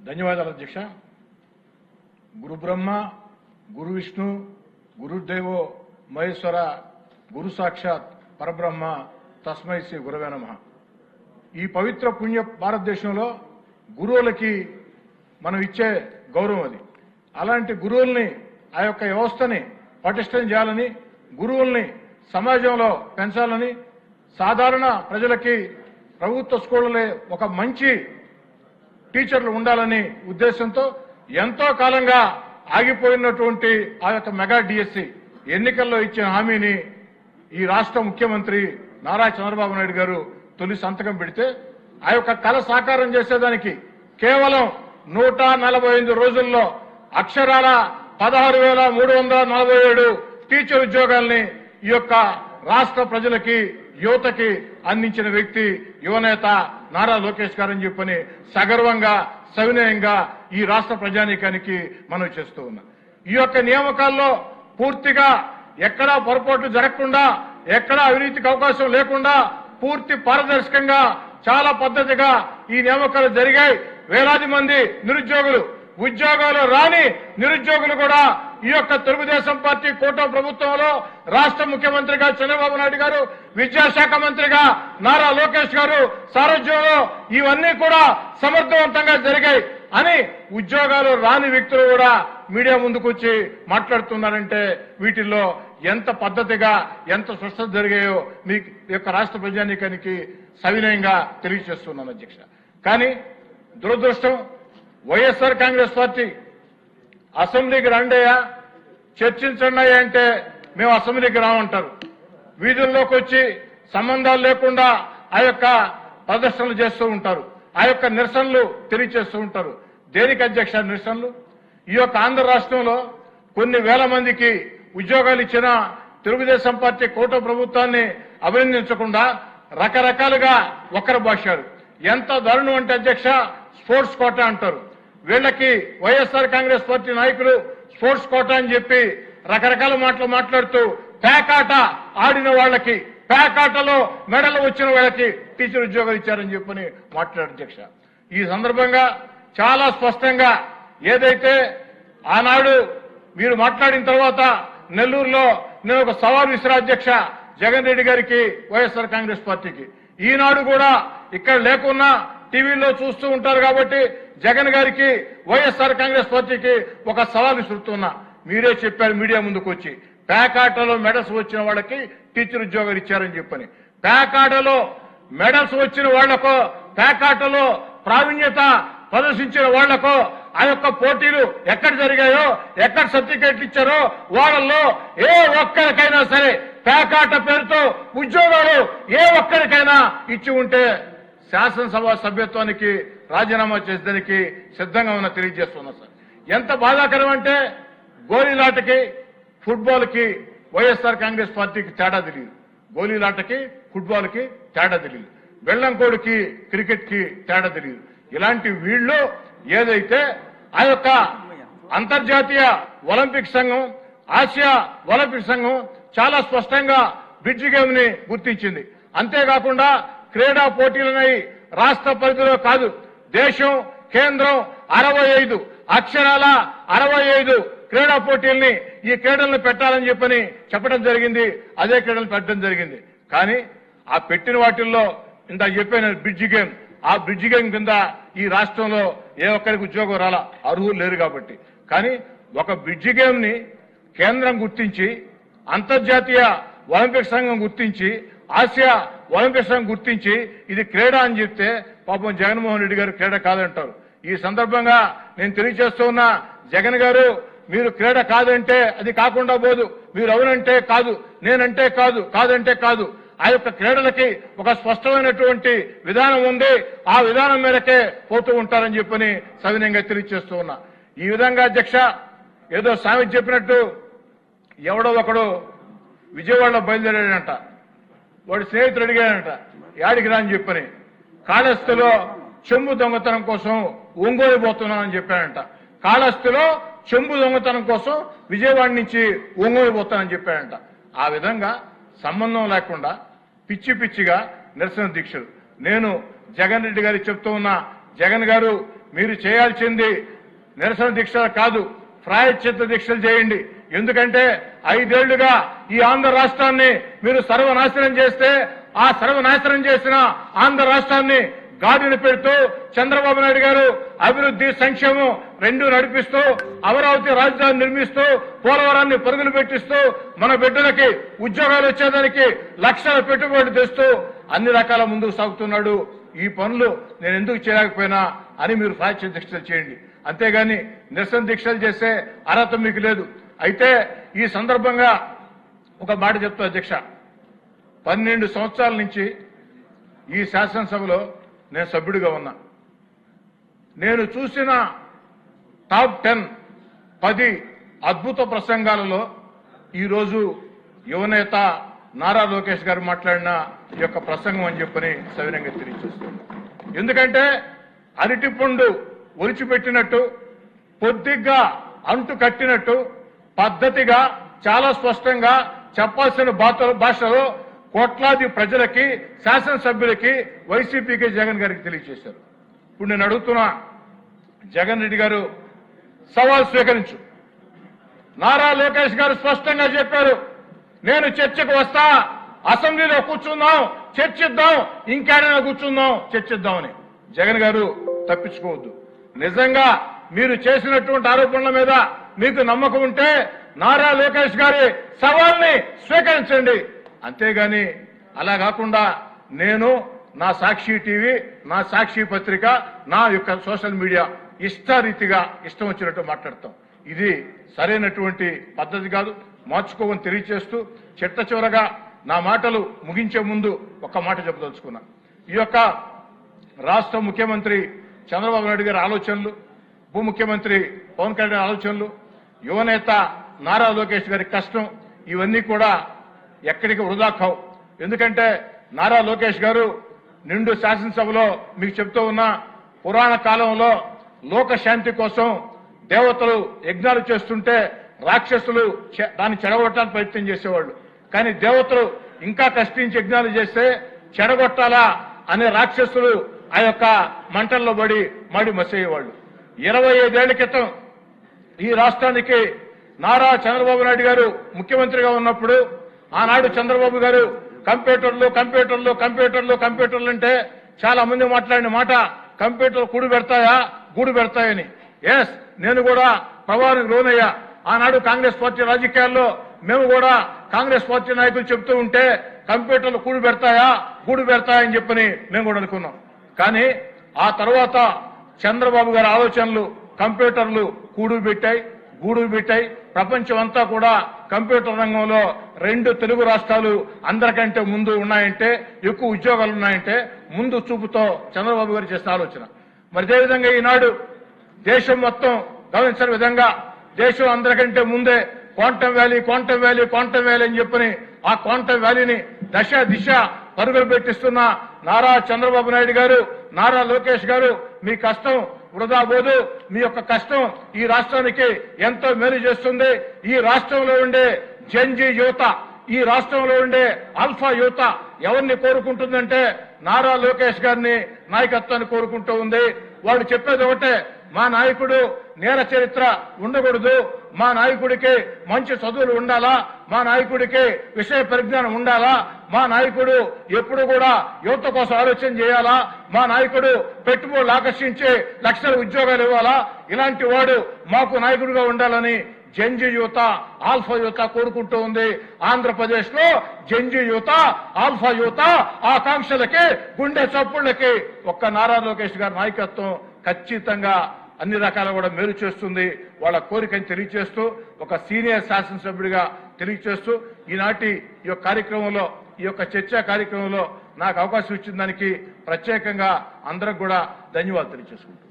ధన్యవాదాలు అధ్యక్ష. గురు బ్రహ్మ, గురు విష్ణు, గురుదేవో మహేశ్వర, గురు సాక్షాత్ పరబ్రహ్మ, తస్మై శ్రీ గురవే నమః. ఈ పవిత్ర పుణ్య భారతదేశంలో గురువులకి మనం ఇచ్చే గౌరవం అది. అలాంటి గురువుల్ని, ఆ యొక్క వ్యవస్థని పటిష్టం చేయాలని, గురువుల్ని సమాజంలో పెంచాలని, సాధారణ ప్రజలకి ప్రభుత్వ స్కూళ్ళలో ఒక మంచి టీచర్లు ఉండాలని ఉద్దేశంతో ఎంతో కాలంగా ఆగిపోయినటువంటి ఆ యొక్క మెగా డిఎస్సి ఎన్నికల్లో ఇచ్చిన హామీని ఈ రాష్ట్ర ముఖ్యమంత్రి నారా చంద్రబాబు నాయుడు గారు తొలి సంతకం పెడితే ఆ యొక్క కళ సాకారం చేసేదానికి కేవలం 145 రోజుల్లో అక్షరాల 16,347 టీచర్ ఉద్యోగాల్ని ఈ యొక్క రాష్ట్ర ప్రజలకి, యువతకి అందించిన వ్యక్తి యువనేత నారా లోకేష్ గారని చెప్పని సగర్వంగా, సవినయంగా ఈ రాష్ట్ర ప్రజానీకానికి మనం చేస్తూ ఉన్నాం. ఈ యొక్క నియామకాల్లో పూర్తిగా ఎక్కడా పొరపాట్లు జరగకుండా, ఎక్కడా అవినీతికి అవకాశం లేకుండా పూర్తి పారదర్శకంగా చాలా పద్ధతిగా ఈ నియామకాలు జరిగాయి. వేలాది మంది నిరుద్యోగులు, ఉద్యోగాలు రాని నిరుద్యోగులు కూడా ఈ యొక్క తెలుగుదేశం పార్టీ కూటమి ప్రభుత్వంలో రాష్ట్ర ముఖ్యమంత్రిగా చంద్రబాబు నాయుడు గారు, విద్యాశాఖ మంత్రిగా నారా లోకేష్ గారు సారథ్యంలో ఇవన్నీ కూడా సమర్థవంతంగా జరిగాయి అని ఉద్యోగాలు రాని వ్యక్తులు కూడా మీడియా ముందుకొచ్చి మాట్లాడుతున్నారంటే వీటిల్లో ఎంత పద్ధతిగా, ఎంత స్పష్టత జరిగాయో మీకు యొక్క రాష్ట్ర ప్రజానీకానికి సవినయంగా తెలియజేస్తున్నాను అధ్యక్ష. కానీ దురదృష్టం, వైఎస్ఆర్ కాంగ్రెస్ పార్టీ అసెంబ్లీకి రండయ్యా, చర్చించండి అంటే మేము అసెంబ్లీకి రామంటారు. వీధుల్లోకి వచ్చి సంబంధాలు లేకుండా ఆ యొక్క ప్రదర్శనలు చేస్తూ ఉంటారు, ఆ యొక్క నిరసనలు తెలియజేస్తూ ఉంటారు. దేనికి అధ్యక్ష నిరసనలు? ఈ యొక్క ఆంధ్ర రాష్ట్రంలో కొన్ని వేల మందికి ఉద్యోగాలు ఇచ్చిన తెలుగుదేశం పార్టీ కూటమి ప్రభుత్వాన్ని అభినందించకుండా రకరకాలుగా ఒకరు భాషారు. ఎంత దారుణం అంటే అధ్యక్ష, స్పోర్ట్స్ కోటా అంటారు. వీళ్ళకి వైఎస్ఆర్ కాంగ్రెస్ పార్టీ నాయకులు స్పోర్ట్స్ కోటా అని చెప్పి రకరకాల మాటలు మాట్లాడుతూ పేకాట ఆడిన వాళ్ళకి, పేకాటలో మెడలు వచ్చిన వాళ్ళకి టీచర్ ఉద్యోగాలు ఇచ్చారని చెప్పని మాట్లాడారు అధ్యక్ష. ఈ సందర్భంగా చాలా స్పష్టంగా ఏదైతే ఆనాడు మీరు మాట్లాడిన తర్వాత నెల్లూరులో నేను ఒక సవాల్ విసిరా అధ్యక్ష జగన్ రెడ్డి గారికి, వైఎస్ఆర్ కాంగ్రెస్ పార్టీకి. ఈనాడు కూడా ఇక్కడ లేకున్నా టీవీలో చూస్తూ ఉంటారు కాబట్టి జగన్ గారికి, వైఎస్ఆర్ కాంగ్రెస్ పార్టీకి ఒక సవాల్ విసురుతున్నా. మీరే చెప్పారు మీడియా ముందుకు వచ్చి, పేకాటలో మెడల్స్ వచ్చిన వాళ్ళకి టీచర్ ఉద్యోగాలు ఇచ్చారని చెప్పని. పేకాటలో మెడల్స్ వచ్చిన వాళ్లకో, పేకాటలో ప్రావీణ్యత ప్రదర్శించిన వాళ్లకో ఆ యొక్క పోటీలు ఎక్కడ జరిగాయో, ఎక్కడ సర్టిఫికేట్లు ఇచ్చారో వాళ్ళల్లో ఏ ఒక్కరికైనా సరే పేకాట పేరుతో ఉద్యోగాలు ఏ ఒక్కరికైనా ఇచ్చి ఉంటే శాసనసభ సభ్యత్వానికి రాజీనామా చేసేదానికి సిద్ధంగా ఉన్న తెలియజేస్తున్నా సార్. ఎంత బాధాకరం అంటే గోళీలాటకి, ఫుట్బాల్కి వైఎస్ఆర్ కాంగ్రెస్ పార్టీకి తేడా తెలియదు. గోళీలాటకి, ఫుట్బాల్కి తేడా తెలియదు. బెల్లంకోడికి, క్రికెట్కి తేడా తెలియదు. ఇలాంటి వీళ్ళు ఏదైతే ఆ యొక్క అంతర్జాతీయ ఒలింపిక్ సంఘం, ఆసియా ఒలింపిక్ సంఘం చాలా స్పష్టంగా బ్రిడ్జ్ గేమ్ ని గుర్తించింది. అంతేకాకుండా క్రీడా పోటీలున్నాయి. రాష్ట్ర పరిధిలో కాదు, దేశం, కేంద్రం 65 అక్షరాల 65 క్రీడా పోటీల్ని, ఈ క్రీడలను పెట్టాలని చెప్పని చెప్పడం జరిగింది. అదే క్రీడలు పెట్టడం జరిగింది. కానీ ఆ పెట్టిన వాటిల్లో ఇంత చెప్పాను బ్రిడ్జ్ గేమ్, ఆ బ్రిడ్జ్ గేమ్ కింద ఈ రాష్ట్రంలో ఏ ఒక్కరికి ఉద్యోగం రాలా, అర్హులు లేరు కాబట్టి. కానీ ఒక బ్రిడ్జ్ గేమ్ ని కేంద్రం గుర్తించి, అంతర్జాతీయ ఒలింపిక్ సంఘం గుర్తించి, ఆసియా ఒలింపిక్ సంఘం గుర్తించి ఇది క్రీడ అని చెప్తే పాపం జగన్మోహన్ రెడ్డి గారు క్రీడ కాదంటారు. ఈ సందర్భంగా నేను తెలియజేస్తూ ఉన్నా, జగన్ గారు మీరు క్రీడ కాదంటే అది కాకుండా పోదు, మీరు అవునంటే కాదు, నేనంటే కాదు, కాదంటే కాదు. ఆ యొక్క క్రీడలకి ఒక స్పష్టమైనటువంటి విధానం ఉంది. ఆ విధానం మేరకే పోతూ ఉంటారని చెప్పని సవినయంగా తెలియజేస్తూ ఉన్నా. ఈ విధంగా అధ్యక్ష, ఏదో సామెత చెప్పినట్టు ఎవడో ఒకడు విజయవాడలో బయలుదేరాడంట. వాడి స్నేహితుడు అడిగాడంట, యాడికి రా అని చెప్పని. కాళహస్తిలో చెంబు దొంగతనం కోసం ఒంగోలు పోతున్నానని చెప్పాడంట. కాళహస్తిలో చెంబు దొంగతనం కోసం విజయవాడ నుంచి ఒంగోలు పోతానని చెప్పాడంట. ఆ విధంగా సంబంధం లేకుండా పిచ్చి పిచ్చిగా నిరసన దీక్షలు. నేను జగన్ రెడ్డి గారికి చెప్తూ ఉన్నా, జగన్ గారు మీరు చేయాల్సింది నిరసన దీక్షలు కాదు, ప్రాయశ్చిత్త దీక్షలు చేయండి. ఎందుకంటే 5 ఏళ్లుగా ఈ ఆంధ్ర రాష్ట్రాన్ని మీరు సర్వనాశనం చేస్తే ఆ సర్వనాశనం చేసిన ఆంధ్ర రాష్ట్రాన్ని గాడిన పెడుతూ చంద్రబాబు నాయుడు గారు అభివృద్ధి సంక్షేమం రెండు నడిపిస్తూ అమరావతి రాజధాని నిర్మిస్తూ పోలవరాన్ని పరుగులు పెట్టిస్తూ మన బిడ్డలకి ఉద్యోగాలు వచ్చేదానికి లక్షల పెట్టుబడులు తెస్తూ అన్ని రకాల ముందుకు సాగుతున్నాడు. ఈ పనులు నేను ఎందుకు చేయలేకపోయినా అని మీరు ప్రాయశ్చిత్త దీక్షలు చేయండి. అంతేగాని నిరసన దీక్షలు చేసే అర్హత మీకు లేదు. అయితే ఈ సందర్భంగా ఒక మాట చెప్తా అధ్యక్ష, 12 సంవత్సరాల నుంచి ఈ శాసనసభలో నేను సభ్యుడిగా ఉన్నా. నేను చూసిన టాప్ 10 అద్భుత ప్రసంగాలలో ఈరోజు యువనేత నారా లోకేష్ గారు మాట్లాడిన ఈ యొక్క ప్రసంగం అని చెప్పని సవినంగా తెలియజేస్తుంది. ఎందుకంటే అరటిపండు ఒలిచిపెట్టినట్టు, పొద్దిగ్గా అంటు కట్టినట్టు, పద్ధతిగా చాలా స్పష్టంగా చెప్పాల్సిన భాషలో కోట్లాది ప్రజలకి, శాసనసభ్యులకి, వైసీపీకి, జగన్ గారికి తెలియజేశారు. ఇప్పుడు నేను అడుగుతున్నా, జగన్ రెడ్డి గారు సవాల్ స్వీకరించు. నారా లోకేష్ గారు స్పష్టంగా చెప్పారు, నేను చర్చకు వస్తా, అసెంబ్లీలో కూర్చుందాం, చర్చిద్దాం, ఇంకేడైనా కూర్చుందాం, చర్చిద్దామని. జగన్ గారు తప్పించుకోవద్దు. నిజంగా మీరు చేసినటువంటి ఆరోపణల మీద మీకు నమ్మకం ఉంటే నారా లోకేష్ గారి సవాల్ని స్వీకరించండి. అంతేగాని అలా కాకుండా నేను నా సాక్షి టీవీ, నా సాక్షి పత్రిక, నా యొక్క సోషల్ మీడియా ఇష్టారీతిగా ఇష్టం వచ్చినట్టు మాట్లాడతాం. ఇది సరైనటువంటి పద్ధతి కాదు, మార్చుకోమని తెలియజేస్తూ చిట్ట చివరగా నా మాటలు ముగించే ముందు ఒక్క మాట చెప్పదలుచుకున్నా. ఈ యొక్క రాష్ట్ర ముఖ్యమంత్రి చంద్రబాబు నాయుడు గారి ఆలోచనలు, ఉప ముఖ్యమంత్రి పవన్ కళ్యాణ్ ఆలోచనలు, యువనేత నారా లోకేష్ గారి కష్టం, ఇవన్నీ కూడా ఎక్కడికి వృధా కావు. ఎందుకంటే నారా లోకేష్ గారు నిండు శాసనసభలో మీకు చెప్తూ ఉన్న పురాణ కాలంలో లోక శాంతి కోసం దేవతలు యజ్ఞాలు చేస్తుంటే రాక్షసులు దాన్ని చెడగొట్టడానికి ప్రయత్నం చేసేవాళ్ళు. కానీ దేవతలు ఇంకా కష్టించి యజ్ఞాలు చేస్తే చెడగొట్టాలా అనే రాక్షసులు ఆ యొక్క మంటల్లో పడి మడి మసయ్యేవాళ్ళు. 25 ఏళ్ల క్రితం ఈ రాష్ట్రానికి నారా చంద్రబాబు నాయుడు గారు ముఖ్యమంత్రిగా ఉన్నప్పుడు ఆనాడు చంద్రబాబు గారు కంప్యూటర్లు కంప్యూటర్లు కంప్యూటర్లు కంప్యూటర్లు అంటే చాలా మంది మాట్లాడిన మాట, కంప్యూటర్లు కూడు పెడతాయా గూడు పెడతాయని. ఎస్, నేను కూడా ప్రభావానికి లోనయ్యా. ఆనాడు కాంగ్రెస్ పార్టీ రాజకీయాల్లో మేము కూడా కాంగ్రెస్ పార్టీ నాయకులు చెప్తూ ఉంటే కంప్యూటర్లు కూడు పెడతాయా గూడు పెడతాయని చెప్పని మేము కూడా అనుకున్నాం. కానీ ఆ తర్వాత చంద్రబాబు గారి ఆలోచనలు కంప్యూటర్లు కూడు పెట్టాయి, గూడు పెట్టాయి. ప్రపంచం అంతా కూడా కంప్యూటర్ రంగంలో 2 తెలుగు రాష్ట్రాలు అందరికంటే ముందు ఉన్నాయంటే, ఎక్కువ ఉద్యోగాలు ఉన్నాయంటే ముందు చూపుతో చంద్రబాబు గారు చేసిన ఆలోచన. మరి అదేవిధంగా ఈనాడు దేశం మొత్తం గమనించిన విధంగా దేశం అందరికంటే ముందే quantum valley quantum valley quantum valley అని చెప్పని ఆ క్వాంటమ్ వ్యాలీని దశ దిశ పరుగులు పెట్టిస్తున్న నారా చంద్రబాబు నాయుడు గారు, నారా లోకేష్ గారు, మీ కష్టం వృధా పోదు. మీ యొక్క కష్టం ఈ రాష్ట్రానికి ఎంతో మేలు చేస్తుంది. ఈ రాష్ట్రంలో ఉండే జంజీ యువత, ఈ రాష్ట్రంలో ఉండే ఆల్ఫా యువత ఎవరిని కోరుకుంటుందంటే నారా లోకేష్ గారిని నాయకత్వాన్ని కోరుకుంటూ ఉంది. వాడు చెప్పేది ఒకటే, మా నాయకుడు నేర చరిత్ర ఉండకూడదు, మా నాయకుడికి మంచి చదువులు ఉండాలా, మా నాయకుడికి విషయ పరిజ్ఞానం ఉండాలా, మా నాయకుడు ఎప్పుడు కూడా యువత కోసం ఆలోచన చేయాలా, మా నాయకుడు పెట్టుబడులు ఆకర్షించి లక్షల ఉద్యోగాలు ఇవ్వాలా, ఇలాంటి వాడు మాకు నాయకుడిగా ఉండాలని జంజీ యువత ఆల్ఫా యువత కోరుకుంటూ ఉంది. ఆంధ్రప్రదేశ్ లో జంజీ యువత ఆల్ఫా యువత ఆకాంక్షలకి గుండె చప్పుళ్లకి ఒక్క నారా లోకేష్ గారి నాయకత్వం ఖచ్చితంగా అన్ని రకాల కూడా మేలు చేస్తుంది. వాళ్ళ కోరికని తెలియజేస్తూ ఒక సీనియర్ శాసనసభ్యుడిగా తెలియజేస్తూ ఈనాటి ఈ యొక్క కార్యక్రమంలో, ఈ యొక్క చర్చా కార్యక్రమంలో నాకు అవకాశం ఇచ్చిన దానికి ప్రత్యేకంగా అందరికి కూడా ధన్యవాదాలు తెలియజేసుకుంటున్నాను.